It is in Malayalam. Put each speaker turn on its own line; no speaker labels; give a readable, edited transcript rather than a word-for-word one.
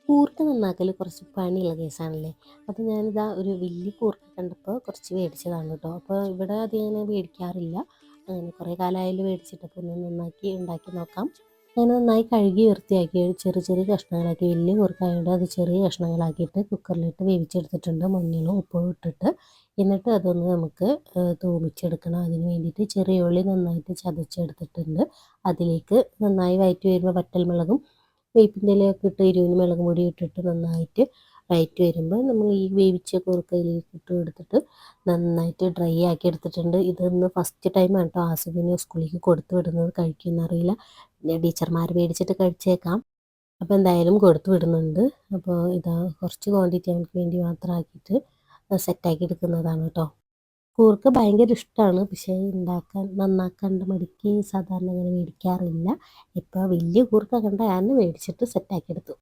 കൂർക്ക നന്നാക്കൽ കുറച്ച് പണിയുള്ള കേസാണല്ലേ. അപ്പോൾ ഞാനിതാ ഒരു വലിയ കൂർക്ക കണ്ടപ്പോൾ കുറച്ച് മേടിച്ചതാണ് കേട്ടോ. അപ്പോൾ ഇവിടെ അതിങ്ങനെ മേടിക്കാറില്ല. അങ്ങനെ കുറേ കാലമായാലും മേടിച്ചിട്ട് അപ്പോൾ ഒന്ന് നന്നാക്കി ഉണ്ടാക്കി നോക്കാം. അങ്ങനെ നന്നായി കഴുകി വൃത്തിയാക്കി ചെറിയ ചെറിയ കഷ്ണങ്ങളാക്കി, വലിയ കൂർക്കായതുകൊണ്ട് അത് ചെറിയ കഷ്ണങ്ങളാക്കിയിട്ട് കുക്കറിലിട്ട് വേവിച്ചെടുത്തിട്ടുണ്ട്, മഞ്ഞളും ഉപ്പും ഇട്ടിട്ട്. എന്നിട്ട് അതൊന്ന് നമുക്ക് തൂമിച്ചെടുക്കണം. അതിന് വേണ്ടിയിട്ട് ചെറിയ ഉള്ളി നന്നായിട്ട് ചതച്ചെടുത്തിട്ടുണ്ട്. അതിലേക്ക് നന്നായി വഴറ്റി വരുമ്പോൾ വറ്റൽമുളകും വേപ്പിൻ്റെ ഇലയൊക്കെ ഇട്ട് എരിവിന് മുളക് പൊടി ഇട്ടിട്ട് നന്നായിട്ട് വഴറ്റി വരുമ്പോൾ നമ്മൾ ഈ വേവിച്ച കൂർക്കയിലേക്ക് ഇട്ട് കൊടുത്തിട്ട് നന്നായിട്ട് ഡ്രൈ ആക്കി എടുത്തിട്ടുണ്ട്. ഇതൊന്ന് ഫസ്റ്റ് ടൈമാണ് കേട്ടോ ആസിഫിന് സ്കൂളിലേക്ക് കൊടുത്തു വിടുന്നത്. കഴിക്കുമെന്നറിയില്ല, പിന്നെ ടീച്ചർമാർ മേടിച്ചിട്ട് കഴിച്ചേക്കാം. അപ്പോൾ എന്തായാലും കൊടുത്തു വിടുന്നുണ്ട്. അപ്പോൾ ഇതാ കുറച്ച് ക്വാണ്ടിറ്റി അവർക്ക് വേണ്ടി മാത്രം ആക്കിയിട്ട് സെറ്റാക്കി എടുക്കുന്നതാണ് കേട്ടോ. കൂർക്ക ഭയങ്കര ഇഷ്ടമാണ്, പക്ഷേ നന്നാക്കാണ്ട് മടിക്ക് സാധാരണ അങ്ങനെ മേടിക്കാറില്ല. ഇപ്പോൾ വലിയ കൂർക്ക കണ്ട ഞാൻ മേടിച്ചിട്ട് സെറ്റാക്കി എടുത്തു.